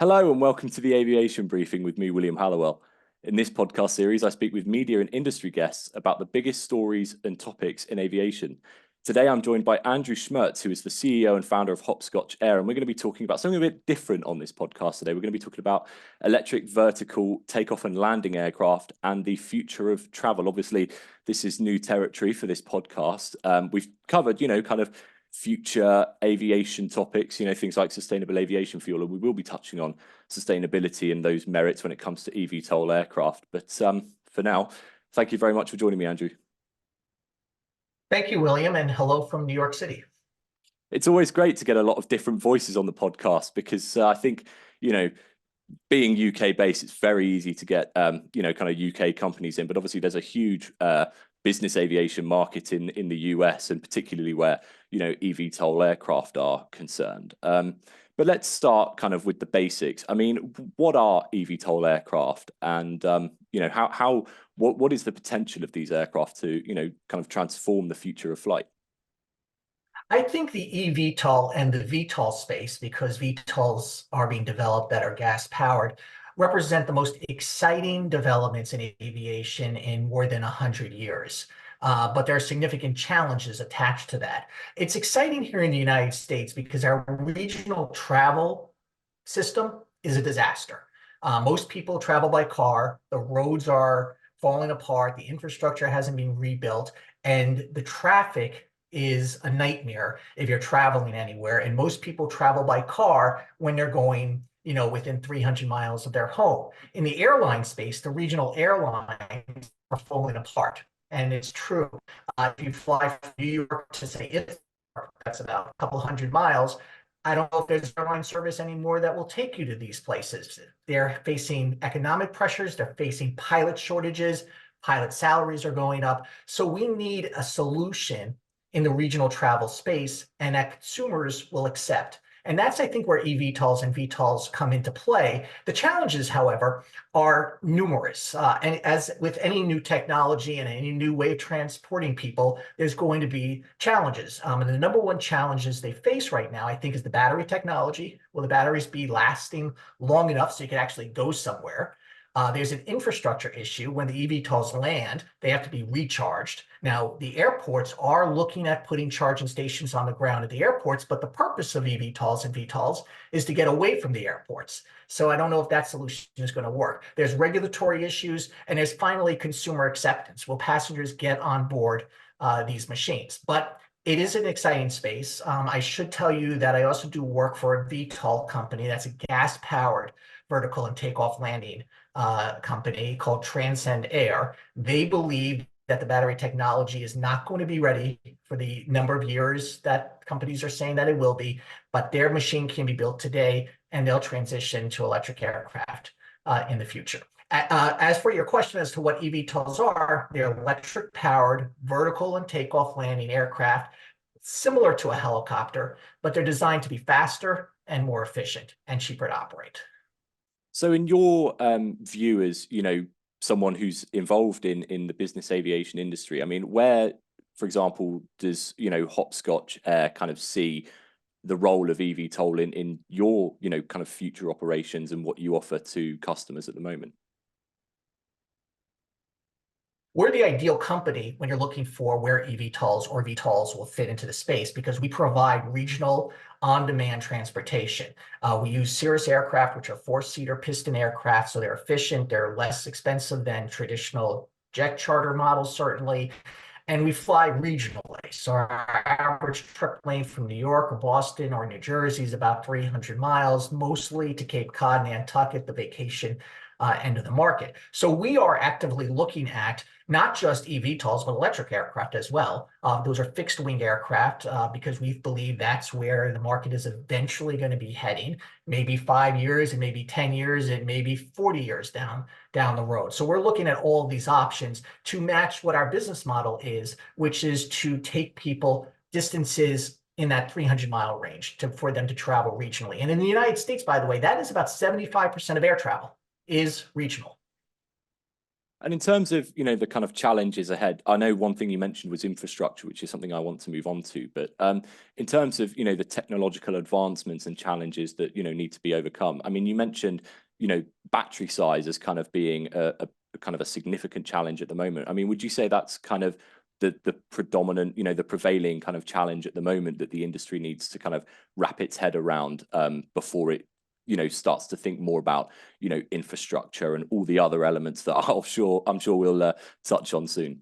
Hello and welcome to the Aviation Briefing with me, William Hallowell. In this podcast series, I speak with media and industry guests about the biggest stories and topics in aviation. Today, I'm joined by Andrew Schmertz, who is the CEO and founder of Hopscotch Air, and we're going to be talking about something a bit different on this podcast today. We're going to be talking about electric vertical takeoff and landing aircraft and the future of travel. Obviously, this is new territory for this podcast. We've covered, kind of future aviation topics, things like sustainable aviation fuel, and we will be touching on sustainability and those merits when it comes to eVTOL aircraft. But for now, thank you very much for joining me, Andrew. Thank you, William, and hello from New York City. It's always great to get a lot of different voices on the podcast because I think, being UK based, it's very easy to get, kind of UK companies in, but obviously there's a huge business aviation market in the US, and particularly where, eVTOL aircraft are concerned. But let's start kind of with the basics. I mean, what are eVTOL aircraft, and what is the potential of these aircraft to, kind of transform the future of flight? I think the eVTOL and the VTOL space, because VTOLs are being developed that are gas-powered, represent the most exciting developments in aviation in more than 100 years. But there are significant challenges attached to that. It's exciting here in the United States because our regional travel system is a disaster. Most people travel by car, the roads are falling apart, the infrastructure hasn't been rebuilt, and the traffic is a nightmare if you're traveling anywhere. And most people travel by car when they're going, within 300 miles of their home. In the airline space, the regional airlines are falling apart. And it's true. If you fly from New York to, say, Italy, that's about a couple hundred miles, I don't know if there's airline service anymore that will take you to these places. They're facing economic pressures. They're facing pilot shortages. Pilot salaries are going up. So we need a solution in the regional travel space and that consumers will accept. And that's, I think, where eVTOLs and VTOLs come into play. The challenges, however, are numerous. And as with any new technology and any new way of transporting people, there's going to be challenges. And the number one challenges they face right now, I think, is the battery technology. Will the batteries be lasting long enough so you can actually go somewhere? There's an infrastructure issue. When the eVTOLs land, they have to be recharged. Now, the airports are looking at putting charging stations on the ground at the airports, but the purpose of eVTOLs and VTOLs is to get away from the airports. So I don't know if that solution is going to work. There's regulatory issues, and there's finally consumer acceptance. Will passengers get on board these machines? But it is an exciting space. I should tell you that I also do work for a VTOL company that's a gas-powered vertical and takeoff landing company called Transcend Air. They believe that the battery technology is not going to be ready for the number of years that companies are saying that it will be, but their machine can be built today and they'll transition to electric aircraft in the future. As for your question as to what eVTOLs are, they're electric powered vertical and takeoff landing aircraft, similar to a helicopter, but they're designed to be faster and more efficient and cheaper to operate. So in your view as, someone who's involved in the business aviation industry, I mean, where, for example, does, Hopscotch Air kind of see the role of eVTOL in your, kind of future operations and what you offer to customers at the moment? We're the ideal company when you're looking for where eVTOLs or VTOLs will fit into the space because we provide regional on-demand transportation. We use Cirrus aircraft, which are four-seater piston aircraft, so they're efficient, they're less expensive than traditional jet charter models, certainly, and we fly regionally. So our average trip length from New York or Boston or New Jersey is about 300 miles, mostly to Cape Cod, Nantucket, the vacation end of the market. So we are actively looking at not just eVTOLs, but electric aircraft as well. Those are fixed wing aircraft because we believe that's where the market is eventually going to be heading, maybe 5 years and maybe 10 years and maybe 40 years down the road. So we're looking at all of these options to match what our business model is, which is to take people distances in that 300-mile range for them to travel regionally. And in the United States, by the way, that is about 75% of air travel is regional. And in terms of, the kind of challenges ahead, I know one thing you mentioned was infrastructure, which is something I want to move on to. But in terms of, the technological advancements and challenges that, need to be overcome. I mean, you mentioned, battery size as kind of being a kind of a significant challenge at the moment. I mean, would you say that's kind of the predominant, the prevailing kind of challenge at the moment that the industry needs to kind of wrap its head around before it starts to think more about infrastructure and all the other elements that I'm sure we'll touch on soon.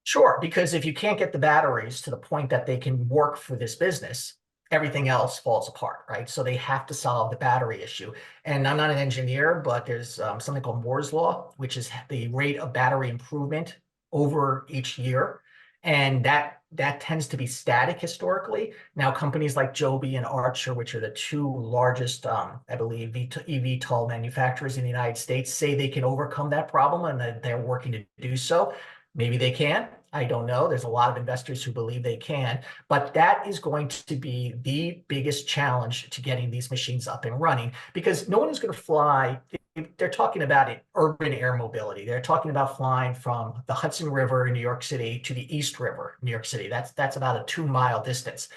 Sure, because if you can't get the batteries to the point that they can work for this business, everything else falls apart, right? So they have to solve the battery issue. And I'm not an engineer, but there's something called Moore's Law, which is the rate of battery improvement over each year. And that tends to be static historically. Now, companies like Joby and Archer, which are the two largest, I believe, eVTOL manufacturers in the United States, say they can overcome that problem and that they're working to do so. Maybe they can. I don't know. There's a lot of investors who believe they can, but that is going to be the biggest challenge to getting these machines up and running because no one is going to fly. They're talking about urban air mobility. They're talking about flying from the Hudson River in New York City to the East River, New York City. That's about a 2 mile distance.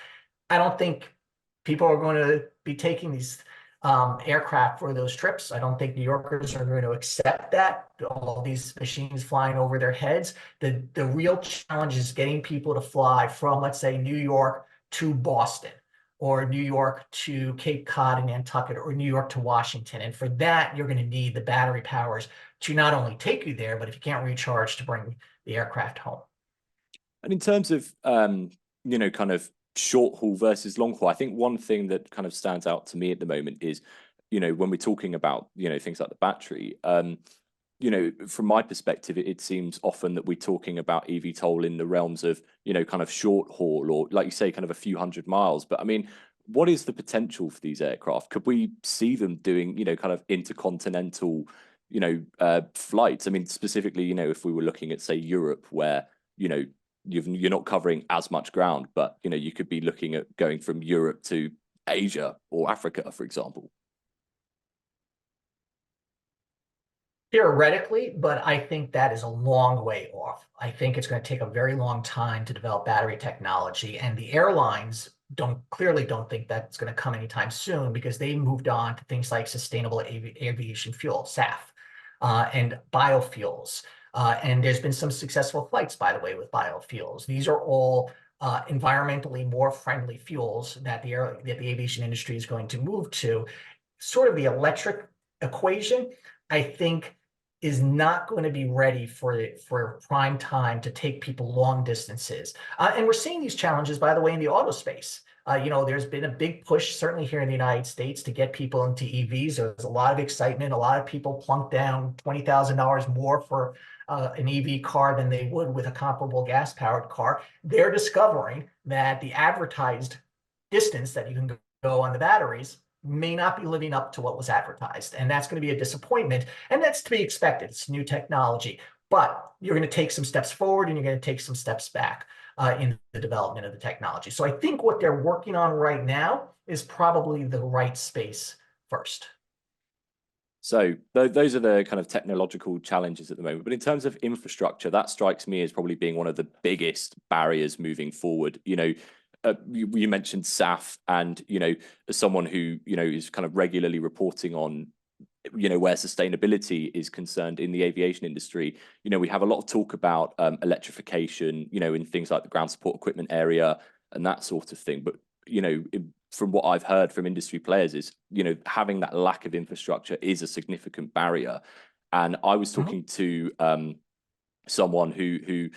I don't think people are going to be taking these aircraft for those trips. I don't think New Yorkers are going to accept that. All these machines flying over their heads. The real challenge is getting people to fly from, let's say, New York to Boston, or New York to Cape Cod and Nantucket, or New York to Washington. And for that, you're going to need the battery powers to not only take you there, but if you can't recharge, to bring the aircraft home. And in terms of, kind of short haul versus long haul, I think one thing that kind of stands out to me at the moment is, when we're talking about, things like the battery, from my perspective, it seems often that we're talking about eVTOL in the realms of, kind of short haul or, like you say, kind of a few hundred miles. But I mean, what is the potential for these aircraft? Could we see them doing, kind of intercontinental, flights? I mean, specifically, if we were looking at, say, Europe, where, you're not covering as much ground, but you could be looking at going from Europe to Asia or Africa, for example. Theoretically, but I think that is a long way off. I think it's going to take a very long time to develop battery technology, and the airlines clearly don't think that's going to come anytime soon because they moved on to things like sustainable aviation fuel, SAF, and biofuels. And there's been some successful flights, by the way, with biofuels. These are all environmentally more friendly fuels that the aviation industry is going to move to. Sort of the electric equation, I think, is not going to be ready for prime time to take people long distances. And we're seeing these challenges, by the way, in the auto space. There's been a big push, certainly here in the United States, to get people into EVs. There's a lot of excitement. A lot of people plunk down $20,000 more for an EV car than they would with a comparable gas-powered car. They're discovering that the advertised distance that you can go on the batteries may not be living up to what was advertised. And that's going to be a disappointment. And that's to be expected. It's new technology. But you're going to take some steps forward and you're going to take some steps back in the development of the technology. So I think what they're working on right now is probably the right space first. So those are the kind of technological challenges at the moment. But in terms of infrastructure, that strikes me as probably being one of the biggest barriers moving forward. You mentioned SAF, and as someone who is kind of regularly reporting on where sustainability is concerned in the aviation industry, we have a lot of talk about electrification, in things like the ground support equipment area and that sort of thing. But from what I've heard from industry players is having that lack of infrastructure is a significant barrier. And I was talking to someone who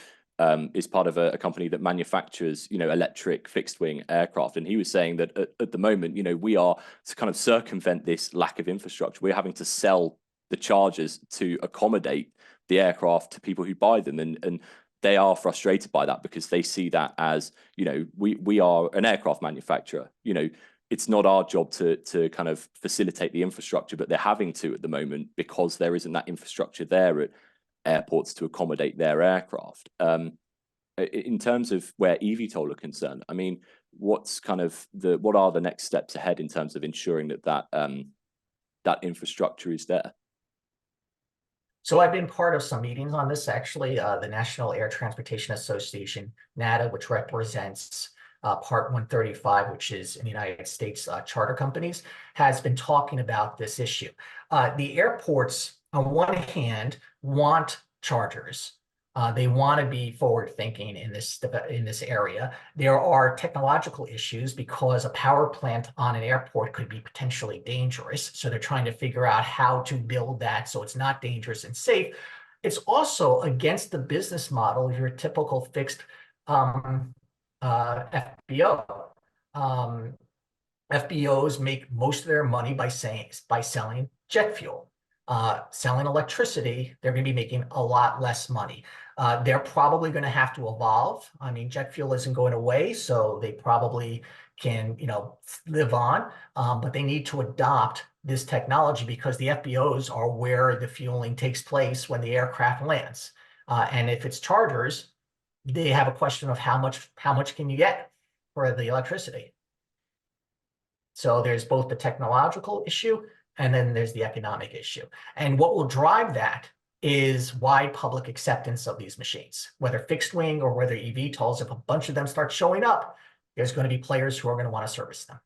is part of a company that manufactures, electric fixed wing aircraft. And he was saying that at the moment, we are to kind of circumvent this lack of infrastructure. We're having to sell the chargers to accommodate the aircraft to people who buy them. And they are frustrated by that because they see that as, we are an aircraft manufacturer. It's not our job to kind of facilitate the infrastructure, but they're having to at the moment because there isn't that infrastructure there at airports to accommodate their aircraft. In terms of where eVTOL are concerned, I mean, what are the next steps ahead in terms of ensuring that infrastructure is there? So I've been part of some meetings on this, actually. The National Air Transportation Association, NATA, which represents Part 135, which is in the United States charter companies, has been talking about this issue. The airports, on one hand, want chargers. They want to be forward-thinking in this area. There are technological issues because a power plant on an airport could be potentially dangerous. So they're trying to figure out how to build that so it's not dangerous and safe. It's also against the business model of your typical fixed FBO. Um, FBOs make most of their money by selling jet fuel. Selling electricity, they're going to be making a lot less money. They're probably going to have to evolve. I mean, jet fuel isn't going away, so they probably can, live on, but they need to adopt this technology because the FBOs are where the fueling takes place when the aircraft lands. And if it's chargers, they have a question of how much can you get for the electricity. So there's both the technological issue and then there's the economic issue. And what will drive that is wide public acceptance of these machines, whether fixed wing or whether eVTOLs. If a bunch of them start showing up, there's going to be players who are going to want to service them.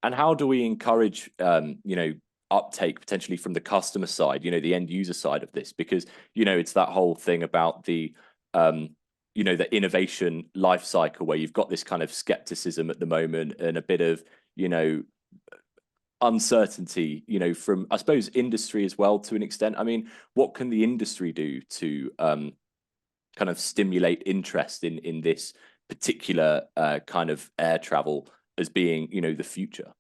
And how do we encourage, uptake potentially from the customer side, the end user side of this? Because, it's that whole thing about the innovation life cycle where you've got this kind of skepticism at the moment and a bit of, uncertainty, from, I suppose, industry as well to an extent. I mean, what can the industry do to kind of stimulate interest in this particular kind of air travel as being, the future?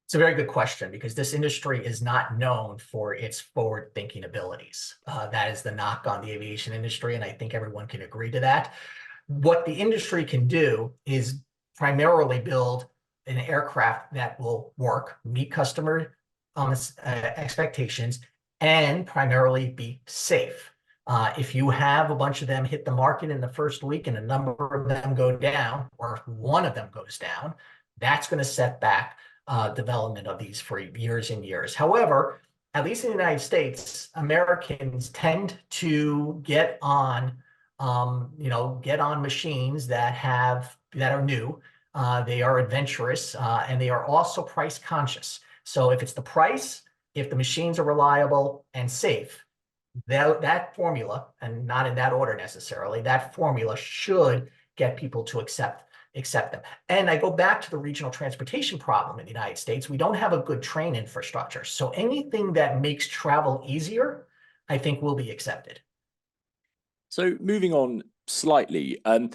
It's a very good question because this industry is not known for its forward-thinking abilities. That is the knock on the aviation industry, and I think everyone can agree to that. What the industry can do is primarily build an aircraft that will work, meet customer expectations, and primarily be safe. If you have a bunch of them hit the market in the first week and a number of them go down, or if one of them goes down, that's going to set back development of these for years and years. However, at least in the United States, Americans tend to get on machines that are new. They are adventurous, and they are also price conscious. So if it's the price, if the machines are reliable and safe, that formula, and not in that order necessarily, that formula should get people to accept them. And I go back to the regional transportation problem in the United States. We don't have a good train infrastructure. So anything that makes travel easier, I think will be accepted. So moving on slightly, I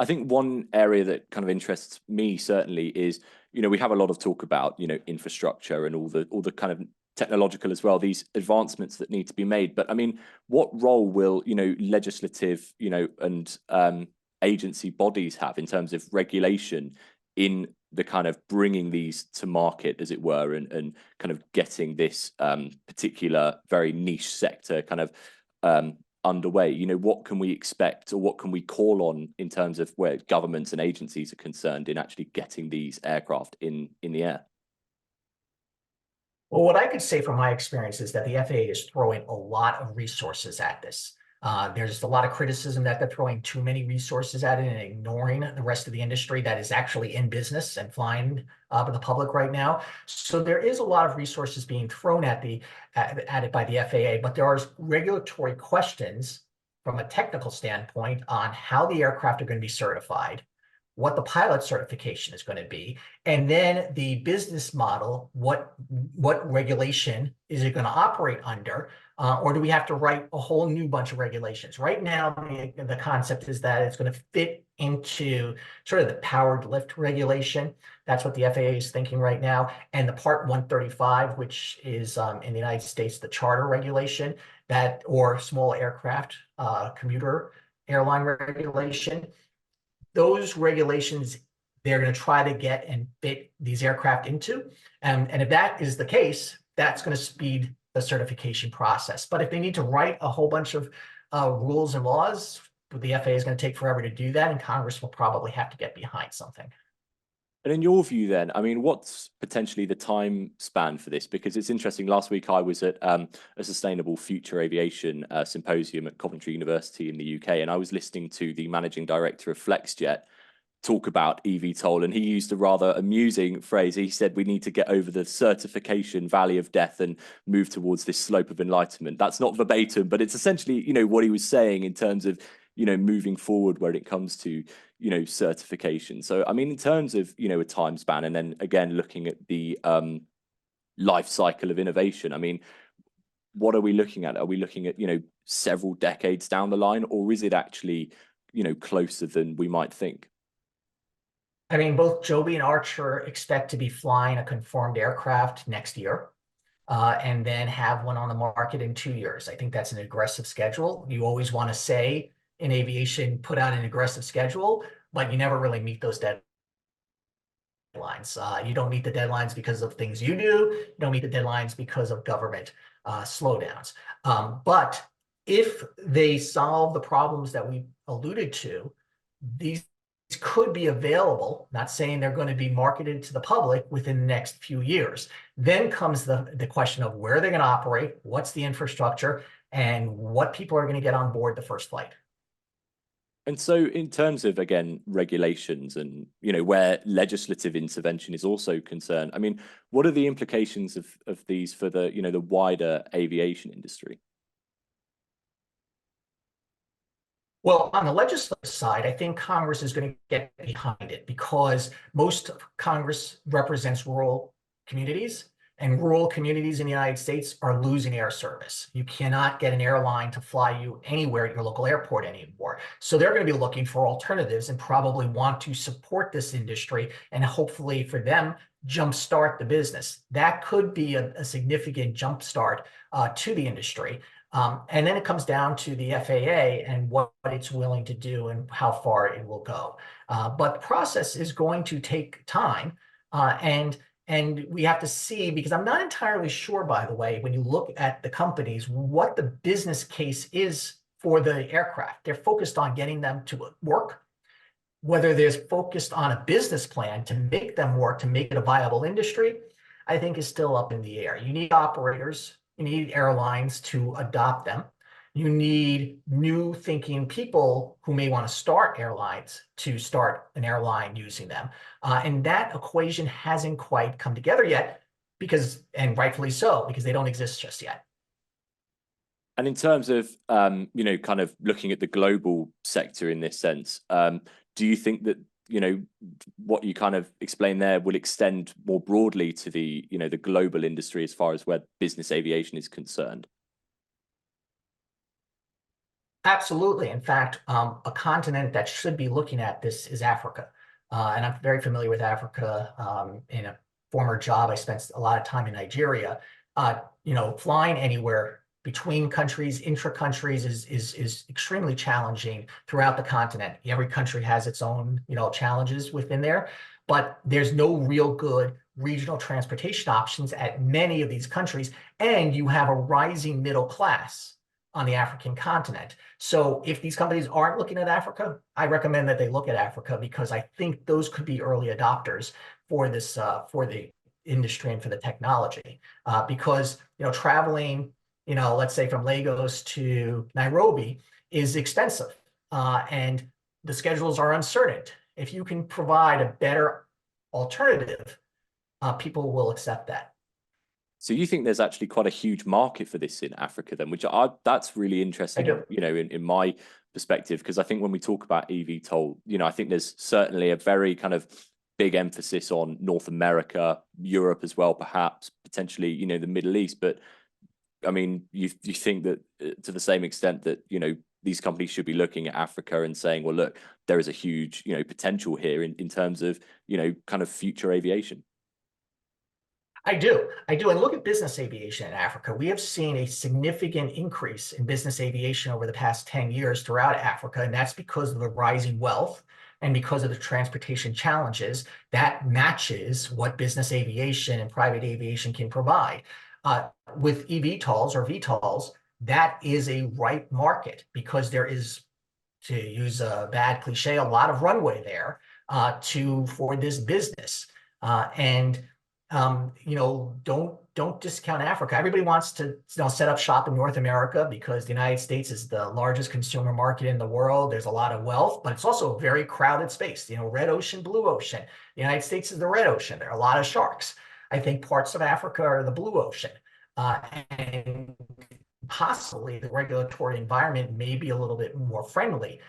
think one area that kind of interests me certainly is, we have a lot of talk about, infrastructure and all the kind of technological as well, these advancements that need to be made. But I mean, what role will, legislative, and agency bodies have in terms of regulation in the kind of bringing these to market, as it were, and kind of getting this particular very niche sector kind of underway? What can we expect, or what can we call on in terms of where governments and agencies are concerned in actually getting these aircraft in the air? Well, what I could say from my experience is that the FAA is throwing a lot of resources at this. There's a lot of criticism that they're throwing too many resources at it and ignoring the rest of the industry that is actually in business and flying with the public right now. So there is a lot of resources being thrown at it by the FAA, but there are regulatory questions from a technical standpoint on how the aircraft are going to be certified, what the pilot certification is going to be, and then the business model, what regulation is it going to operate under, or do we have to write a whole new bunch of regulations? Right now, the concept is that it's going to fit into sort of the powered lift regulation. That's what the FAA is thinking right now. And the Part 135, which is in the United States, the charter regulation, or small aircraft commuter airline regulation. Those regulations they're going to try to get and fit these aircraft into. And if that is the case, that's going to speed the certification process. But if they need to write a whole bunch of rules and laws, the FAA is going to take forever to do that, and Congress will probably have to get behind something. And in your view, then, I mean, what's potentially the time span for this? Because it's interesting. Last week, I was at a Sustainable Future Aviation symposium at Coventry University in the UK, and I was listening to the managing director of FlexJet talk about eVTOL, and he used a rather amusing phrase. He said, "We need to get over the certification valley of death and move towards this slope of enlightenment." That's not verbatim, but it's essentially, what he was saying in terms of, moving forward where it comes to, certification. So, I mean, in terms of, a time span, and then again, looking at the life cycle of innovation, I mean, what are we looking at? Are we looking at, several decades down the line, or is it actually, closer than we might think? I mean, both Joby and Archer expect to be flying a conformed aircraft next year, and then have one on the market in 2 years. I think that's an aggressive schedule. You always want to say in aviation, put out an aggressive schedule, but you never really meet those deadlines. You don't meet the deadlines because of things you do. You don't meet the deadlines because of government slowdowns. But if they solve the problems that we alluded to, these could be available, not saying they're going to be marketed to the public within the next few years. Then comes the question of where they're going to operate, what's the infrastructure, and what people are going to get on board the first flight. And so in terms of, again, regulations and, where legislative intervention is also concerned, I mean, what are the implications of these for the, the wider aviation industry? Well, on the legislative side, I think Congress is going to get behind it because most of Congress represents rural communities, and rural communities in the United States are losing air service. You cannot get an airline to fly you anywhere at your local airport anymore. So they're going to be looking for alternatives and probably want to support this industry and hopefully for them jumpstart the business. That could be a significant jumpstart to the industry. And then it comes down to the FAA and what it's willing to do and how far it will go. But the process is going to take time. And we have to see, because I'm not entirely sure, by the way, when you look at the companies, what the business case is for the aircraft. They're focused on getting them to work. Whether they're focused on a business plan to make them work, to make it a viable industry, I think is still up in the air. You need operators. You need airlines to adopt them. You need new thinking people who may want to start airlines to start an airline using them. And that equation hasn't quite come together yet because, and rightfully so, because they don't exist just yet. And in terms of, kind of looking at the global sector in this sense, do you think that, what you kind of explained there will extend more broadly to the, the global industry as far as where business aviation is concerned? Absolutely. In fact, a continent that should be looking at this is Africa. And I'm very familiar with Africa. In a former job, I spent a lot of time in Nigeria. Flying anywhere between countries, intra-countries is extremely challenging throughout the continent. Every country has its own, challenges within there, but there's no real good regional transportation options at many of these countries. And you have a rising middle class on the African continent. So if these companies aren't looking at Africa, I recommend that they look at Africa because I think those could be early adopters for this, for the industry and for the technology. Because, traveling, let's say from Lagos to Nairobi is expensive, and the schedules are uncertain. If you can provide a better alternative, people will accept that. So you think there's actually quite a huge market for this in Africa then, which that's really interesting, in my perspective, because I think when we talk about eVTOL, I think there's certainly a very kind of big emphasis on North America, Europe as well, perhaps potentially, the Middle East. But I mean, you think that to the same extent that, these companies should be looking at Africa and saying, well, look, there is a huge, potential here in terms of, kind of future aviation. I do. And look at business aviation in Africa. We have seen a significant increase in business aviation over the past 10 years throughout Africa, and that's because of the rising wealth and because of the transportation challenges that matches what business aviation and private aviation can provide. With eVTOLs or VTOLs, that is a ripe market because there is, to use a bad cliche, a lot of runway there. for this business. And don't discount Africa. Everybody wants to set up shop in North America because the United States is the largest consumer market in the world. There's a lot of wealth, but it's also a very crowded space. Red ocean, blue ocean. The United States is the red ocean. There are a lot of sharks. I think parts of Africa are the blue ocean. And possibly the regulatory environment may be a little bit more friendly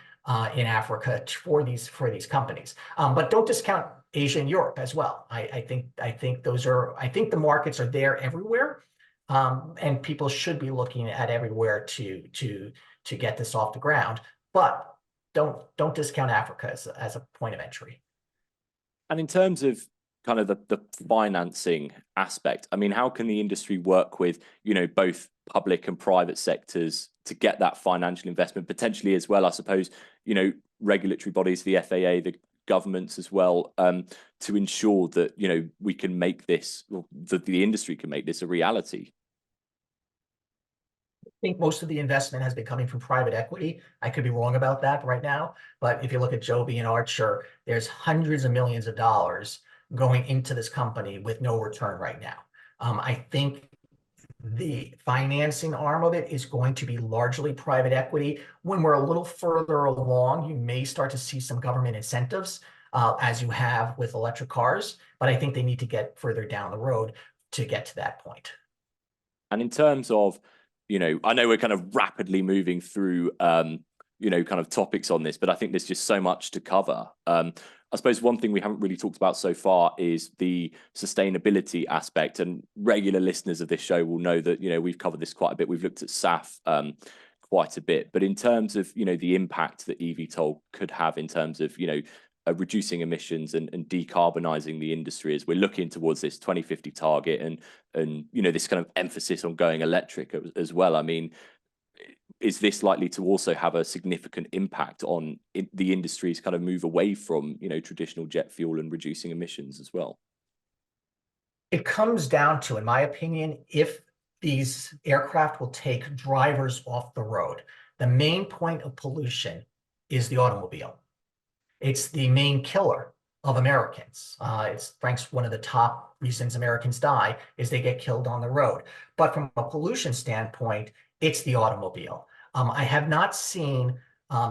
in Africa for these companies. But don't discount Asia and Europe as well. I think the markets are there everywhere, and people should be looking at everywhere to get this off the ground. But don't discount Africa as a point of entry. And in terms of kind of the financing aspect, I mean, how can the industry work with, both public and private sectors to get that financial investment, potentially as well, I suppose, regulatory bodies, the FAA, the governments as well, to ensure that, we can make this, or that the industry can make this a reality? I think most of the investment has been coming from private equity. I could be wrong about that right now, but if you look at Joby and Archer, there's hundreds of millions of dollars going into this company with no return right now. I think the financing arm of it is going to be largely private equity. When we're a little further along, you may start to see some government incentives, as you have with electric cars, but I think they need to get further down the road to get to that point. And in terms of, I know we're kind of rapidly moving through, kind of topics on this, but I think there's just so much to cover. I suppose one thing we haven't really talked about so far is the sustainability aspect, and regular listeners of this show will know that, we've covered this quite a bit. We've looked at SAF quite a bit, but in terms of, the impact that eVTOL could have in terms of, reducing emissions and decarbonising the industry as we're looking towards this 2050 target and this kind of emphasis on going electric as well. I mean, is this likely to also have a significant impact on the industry's kind of move away from, traditional jet fuel and reducing emissions as well? It comes down to, in my opinion, if these aircraft will take drivers off the road. The main point of pollution is the automobile. It's the main killer of Americans. It's Frank's one of the top reasons Americans die is they get killed on the road. But from a pollution standpoint, it's the automobile. I have not seen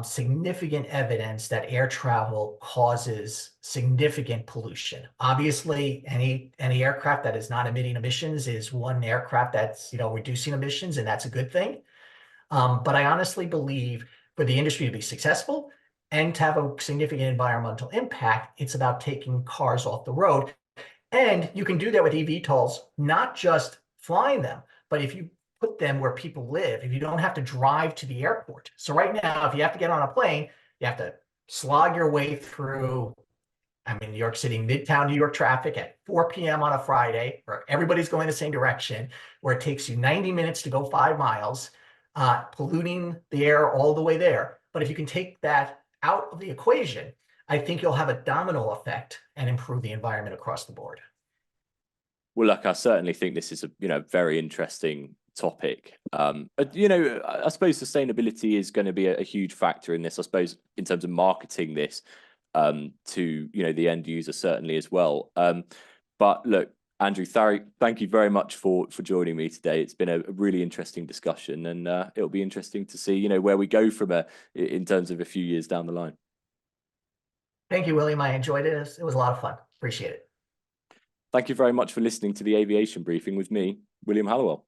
significant evidence that air travel causes significant pollution. Obviously, any aircraft that is not emitting emissions is one aircraft that's reducing emissions, and that's a good thing. But I honestly believe for the industry to be successful and to have a significant environmental impact, it's about taking cars off the road. And you can do that with eVTOLs, not just flying them, but if you put them where people live, if you don't have to drive to the airport. So right now, if you have to get on a plane, you have to slog your way through, New York City, Midtown New York traffic at 4 p.m. on a Friday, where everybody's going the same direction, where it takes you 90 minutes to go 5 miles, polluting the air all the way there. But if you can take that out of the equation, I think you'll have a domino effect and improve the environment across the board. Well, look, I certainly think this is a very interesting topic. I suppose sustainability is going to be a huge factor in this, I suppose, in terms of marketing this to the end user certainly as well. But look, Andrew, thank you very much for joining me today. It's been a really interesting discussion, and it'll be interesting to see where we go from in terms of a few years down the line. Thank you, William. I enjoyed it. It was a lot of fun. Appreciate it. Thank you very much for listening to the Aviation Briefing with me, William Hallowell.